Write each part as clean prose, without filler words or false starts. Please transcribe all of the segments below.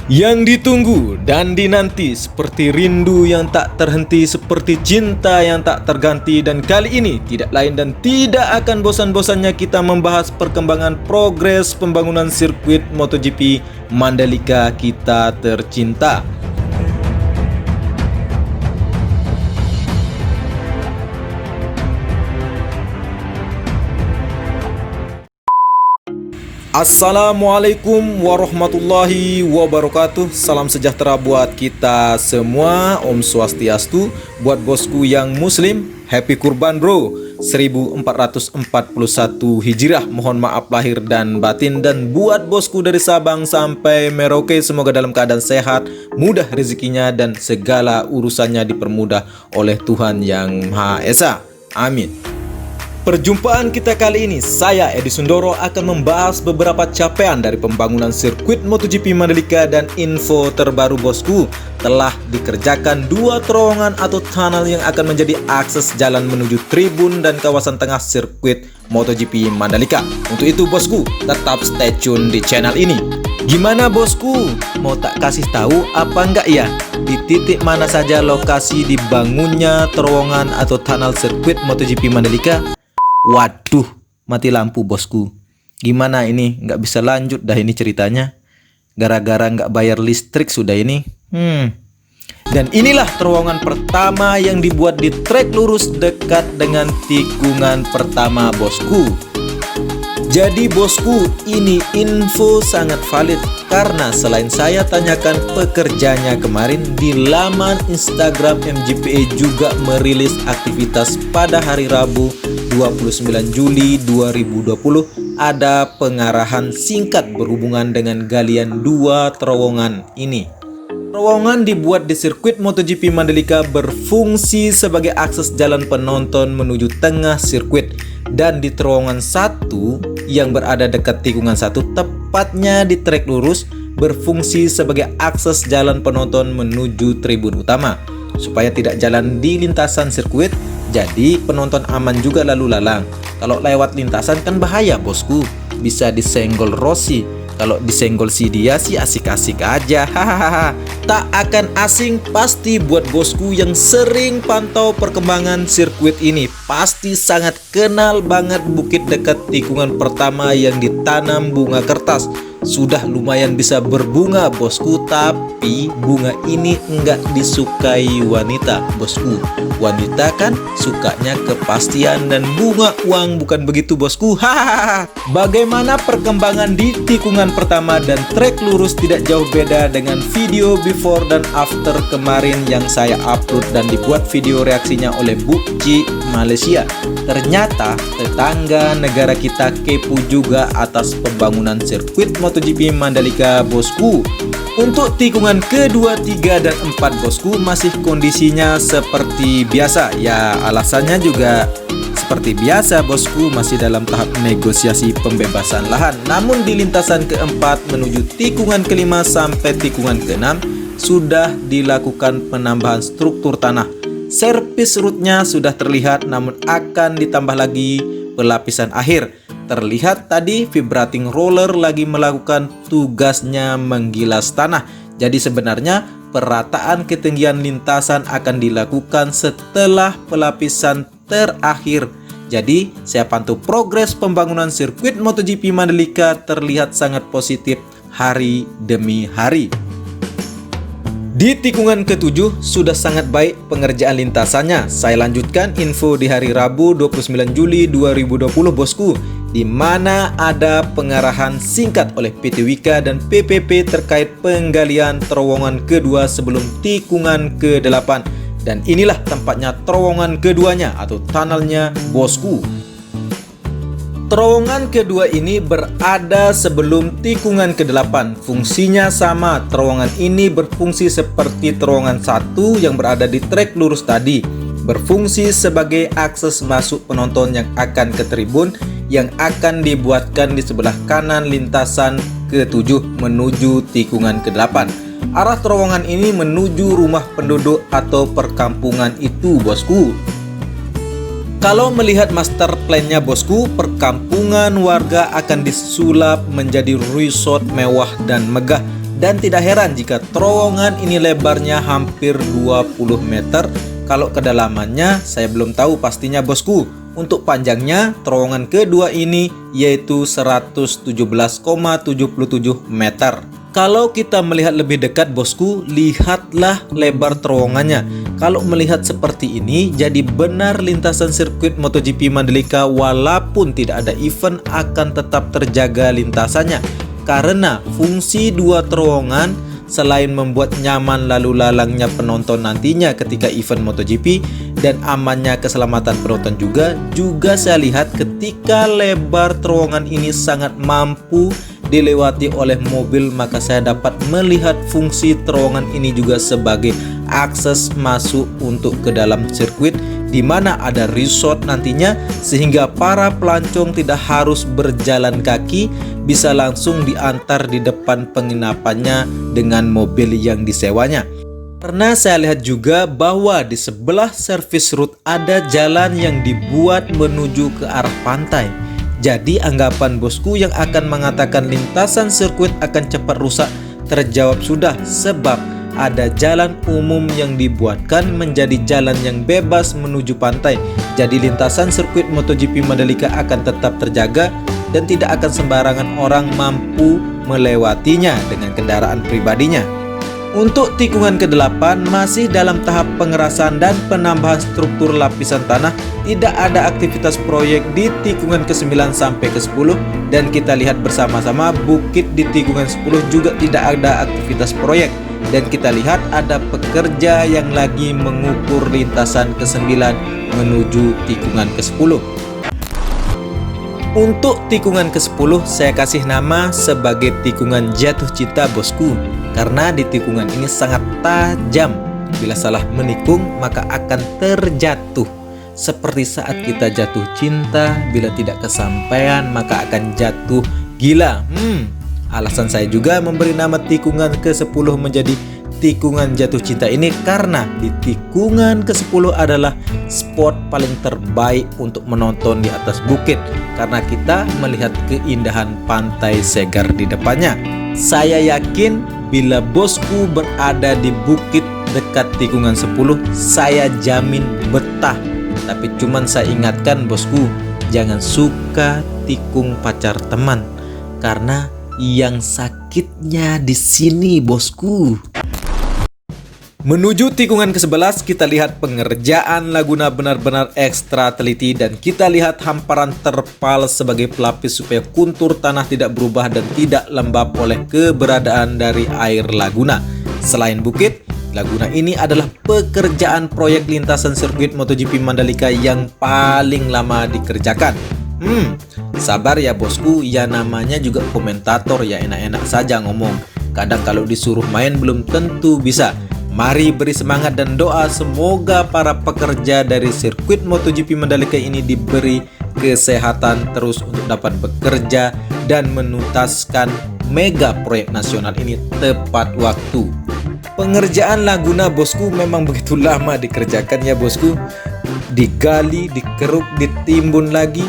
Yang ditunggu dan dinanti seperti rindu yang tak terhenti, seperti cinta yang tak terganti. Dan kali ini tidak lain dan tidak akan bosan-bosannya kita membahas perkembangan progres pembangunan sirkuit MotoGP Mandalika kita tercinta. Assalamualaikum warahmatullahi wabarakatuh. Salam sejahtera buat kita semua. Om Swastiastu. Buat bosku yang muslim, happy kurban bro 1441 Hijriah. Mohon maaf lahir dan batin. Dan buat bosku dari Sabang sampai Merauke, semoga dalam keadaan sehat, mudah rezekinya, dan segala urusannya dipermudah oleh Tuhan Yang Maha Esa. Amin. Perjumpaan kita kali ini, saya Edi Sundoro akan membahas beberapa capaian dari pembangunan sirkuit MotoGP Mandalika. Dan info terbaru bosku, telah dikerjakan 2 terowongan atau tunnel yang akan menjadi akses jalan menuju tribun dan kawasan tengah sirkuit MotoGP Mandalika. Untuk itu bosku, tetap stay tune di channel ini. Gimana bosku, mau tak kasih tahu apa enggak ya, di titik mana saja lokasi dibangunnya terowongan atau tunnel sirkuit MotoGP Mandalika? Waduh, mati lampu bosku. Gimana ini, nggak bisa lanjut dah ini ceritanya. Gara-gara nggak bayar listrik sudah ini. Dan inilah terowongan pertama yang dibuat di trek lurus dekat dengan tikungan pertama bosku. Jadi bosku, ini info sangat valid karena selain saya tanyakan pekerjanya kemarin, di laman Instagram MGPA juga merilis aktivitas pada hari Rabu 29 Juli 2020 ada pengarahan singkat berhubungan dengan galian 2 terowongan ini. Terowongan dibuat di sirkuit MotoGP Mandalika berfungsi sebagai akses jalan penonton menuju tengah sirkuit. Dan di terowongan 1 yang berada dekat tikungan 1, tepatnya di trek lurus, berfungsi sebagai akses jalan penonton menuju tribun utama. Supaya tidak jalan di lintasan sirkuit, jadi penonton aman juga lalu lalang. Kalau lewat lintasan kan bahaya bosku, bisa disenggol Rossi. Kalau disenggol si dia sih asik-asik aja. Hahaha. Tak akan asing pasti buat bosku yang sering pantau perkembangan sirkuit ini. Pasti sangat kenal banget bukit dekat tikungan pertama yang ditanam bunga kertas. Sudah lumayan bisa berbunga bosku, tapi bunga ini enggak disukai wanita bosku. Wanita kan sukanya kepastian dan bunga uang, bukan begitu bosku? Hahaha. Bagaimana perkembangan di tikungan pertama dan trek lurus tidak jauh beda dengan video before dan after kemarin yang saya upload dan dibuat video reaksinya oleh Bu Ci Malaysia. Ternyata tetangga negara kita kepo juga atas pembangunan sirkuit MotoGP Mandalika bosku. Untuk tikungan kedua, 3, dan 4 bosku masih kondisinya seperti biasa. Ya alasannya juga seperti biasa bosku, masih dalam tahap negosiasi pembebasan lahan. Namun di lintasan keempat menuju tikungan kelima sampai tikungan keenam sudah dilakukan penambahan struktur tanah. Servis rootnya sudah terlihat, namun akan ditambah lagi pelapisan akhir. Terlihat tadi vibrating roller lagi melakukan tugasnya menggilas tanah. Jadi sebenarnya perataan ketinggian lintasan akan dilakukan setelah pelapisan terakhir. Jadi saya pantau progres pembangunan sirkuit MotoGP Mandalika terlihat sangat positif hari demi hari. Di tikungan ke-7 sudah sangat baik pengerjaan lintasannya. Saya lanjutkan info di hari Rabu 29 Juli 2020 bosku, di mana ada pengarahan singkat oleh PT Wika dan PPP terkait penggalian terowongan kedua sebelum tikungan ke-8. Dan inilah tempatnya terowongan keduanya atau tunnelnya bosku. Terowongan kedua ini berada sebelum tikungan ke-8. Fungsinya sama, terowongan ini berfungsi seperti terowongan 1 yang berada di trek lurus tadi. Berfungsi sebagai akses masuk penonton yang akan ke tribun yang akan dibuatkan di sebelah kanan lintasan ke-7 menuju tikungan ke-8. Arah terowongan ini menuju rumah penduduk atau perkampungan itu bosku. Kalau melihat master plan-nya bosku, perkampungan warga akan disulap menjadi resort mewah dan megah Dan tidak heran jika terowongan ini lebarnya hampir 20 meter. Kalau kedalamannya saya belum tahu pastinya bosku. Untuk panjangnya terowongan kedua ini yaitu 117,77 meter. Kalau kita melihat lebih dekat bosku, lihatlah lebar terowongannya. Kalau melihat seperti ini, jadi benar lintasan sirkuit MotoGP Mandalika walaupun tidak ada event akan tetap terjaga lintasannya. Karena fungsi dua terowongan selain membuat nyaman lalu lalangnya penonton nantinya ketika event MotoGP dan amannya keselamatan penonton juga saya lihat ketika lebar terowongan ini sangat mampu dilewati oleh mobil, maka saya dapat melihat fungsi terowongan ini juga sebagai akses masuk untuk ke dalam sirkuit di mana ada resort nantinya, sehingga para pelancong tidak harus berjalan kaki, bisa langsung diantar di depan penginapannya dengan mobil yang disewanya. Karena saya lihat juga bahwa di sebelah service route ada jalan yang dibuat menuju ke arah pantai. Jadi anggapan bosku yang akan mengatakan lintasan sirkuit akan cepat rusak terjawab sudah, sebab ada jalan umum yang dibuatkan menjadi jalan yang bebas menuju pantai. Jadi lintasan sirkuit MotoGP Mandalika akan tetap terjaga dan tidak akan sembarangan orang mampu melewatinya dengan kendaraan pribadinya. Untuk tikungan ke-8 masih dalam tahap pengerasan dan penambahan struktur lapisan tanah. Tidak ada aktivitas proyek di tikungan ke-9 sampai ke-10, dan kita lihat bersama-sama bukit di tikungan 10 juga tidak ada aktivitas proyek. Dan kita lihat ada pekerja yang lagi mengukur lintasan ke-9 menuju tikungan ke-10. Untuk tikungan ke-10 saya kasih nama sebagai tikungan jatuh cinta bosku. Karena di tikungan ini sangat tajam. Bila salah menikung maka akan terjatuh. Seperti saat kita jatuh cinta, bila tidak kesampaian maka akan jatuh gila. Alasan saya juga memberi nama tikungan ke-10 menjadi tikungan jatuh cinta ini karena di tikungan ke-10 adalah spot paling terbaik untuk menonton di atas bukit karena kita melihat keindahan pantai Segar di depannya. Saya yakin bila bosku berada di bukit dekat tikungan 10, saya jamin betah. Tapi cuman saya ingatkan bosku, jangan suka tikung pacar teman karena yang sakitnya di sini bosku. Menuju tikungan ke-11 kita lihat pengerjaan Laguna benar-benar ekstra teliti dan kita lihat hamparan terpal sebagai pelapis supaya kontur tanah tidak berubah dan tidak lembab oleh keberadaan dari air Laguna. Selain bukit, Laguna ini adalah pekerjaan proyek lintasan sirkuit MotoGP Mandalika yang paling lama dikerjakan. Sabar ya bosku, ya namanya juga komentator ya enak-enak saja ngomong. Kadang kalau disuruh main belum tentu bisa. Mari beri semangat dan doa semoga para pekerja dari sirkuit MotoGP Mandalika ini diberi kesehatan terus untuk dapat bekerja dan menuntaskan mega proyek nasional ini tepat waktu. Pengerjaan Laguna bosku memang begitu lama dikerjakan ya bosku. Digali, dikeruk, ditimbun lagi.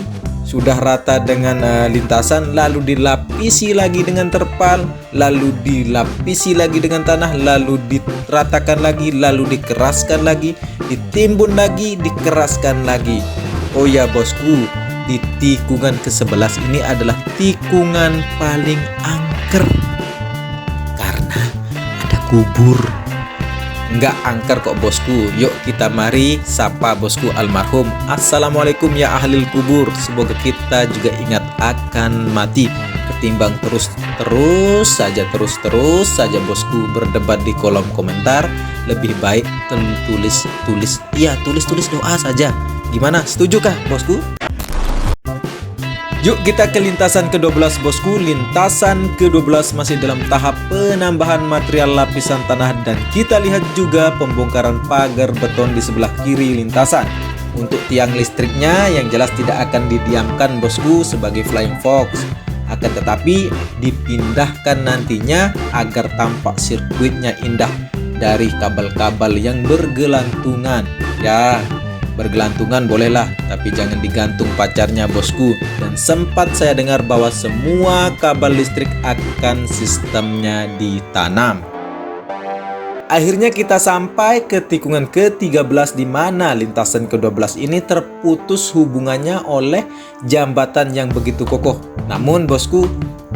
Sudah rata dengan lintasan, lalu dilapisi lagi dengan terpal, lalu dilapisi lagi dengan tanah, lalu diratakan lagi, lalu dikeraskan lagi, ditimbun lagi, dikeraskan lagi. Oh ya bosku, di tikungan ke-11 ini adalah tikungan paling angker karena ada kubur. Enggak angker kok bosku. Yuk kita mari sapa bosku almarhum. Assalamualaikum ya ahlil kubur. Semoga kita juga ingat akan mati. Ketimbang terus saja bosku berdebat di kolom komentar, lebih baik tulis doa saja. Gimana? Setujukah bosku? Yuk kita ke lintasan ke-12 bosku. Lintasan ke-12 masih dalam tahap penambahan material lapisan tanah dan kita lihat juga pembongkaran pagar beton di sebelah kiri lintasan. Untuk tiang listriknya yang jelas tidak akan didiamkan bosku sebagai flying fox, akan tetapi dipindahkan nantinya agar tampak sirkuitnya indah dari kabel-kabel yang bergelantungan. Ya, Bergelantungan bolehlah, tapi jangan digantung pacarnya bosku. Dan sempat saya dengar bahwa semua kabel listrik akan sistemnya ditanam. Akhirnya kita sampai ke tikungan ke-13 di mana lintasan ke-12 ini terputus hubungannya oleh jambatan yang begitu kokoh. Namun bosku,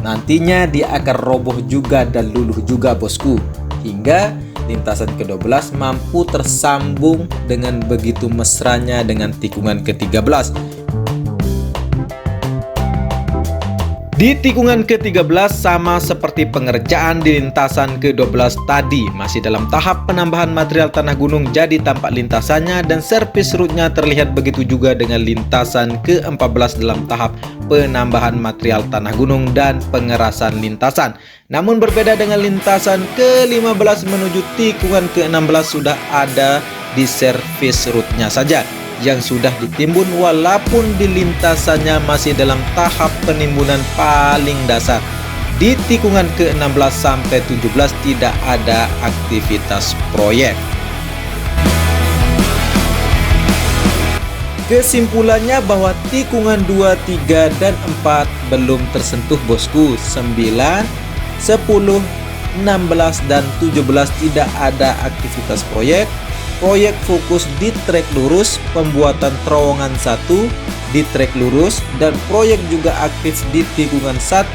nantinya dia akan roboh juga dan luluh juga bosku. Hingga lintasan ke-12 mampu tersambung dengan begitu mesranya dengan tikungan ke-13. Di tikungan ke-13 sama seperti pengerjaan di lintasan ke-12 tadi, masih dalam tahap penambahan material tanah gunung, jadi tampak lintasannya dan servis rootnya terlihat begitu juga dengan lintasan ke-14 dalam tahap penambahan material tanah gunung dan pengerasan lintasan. Namun berbeda dengan lintasan ke-15 menuju tikungan ke-16 sudah ada di servis rootnya saja yang sudah ditimbun walaupun di lintasannya masih dalam tahap penimbunan paling dasar. Di tikungan ke-16 sampai 17 tidak ada aktivitas proyek. Kesimpulannya bahwa tikungan 2, 3, dan 4 belum tersentuh bosku. 9, 10, 16, dan 17 tidak ada aktivitas proyek. Proyek fokus di trek lurus, pembuatan terowongan 1 di trek lurus, dan proyek juga aktif di tikungan 1,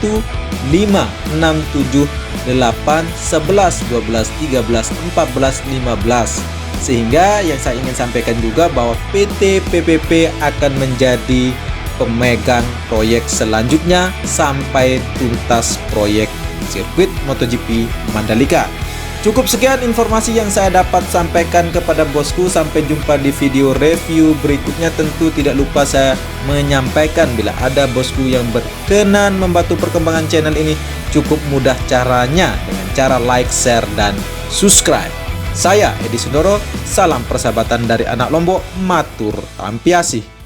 5, 6, 7, 8, 11, 12, 13, 14, 15. Sehingga yang saya ingin sampaikan juga bahwa PT PPP akan menjadi pemegang proyek selanjutnya sampai tuntas proyek sirkuit MotoGP Mandalika. Cukup sekian informasi yang saya dapat sampaikan kepada bosku. Sampai jumpa di video review berikutnya. Tentu tidak lupa saya menyampaikan bila ada bosku yang berkenan membantu perkembangan channel ini, cukup mudah caranya dengan cara like, share, dan subscribe. Saya Edi Sundoro, salam persahabatan dari anak Lombok, matur tampiasih.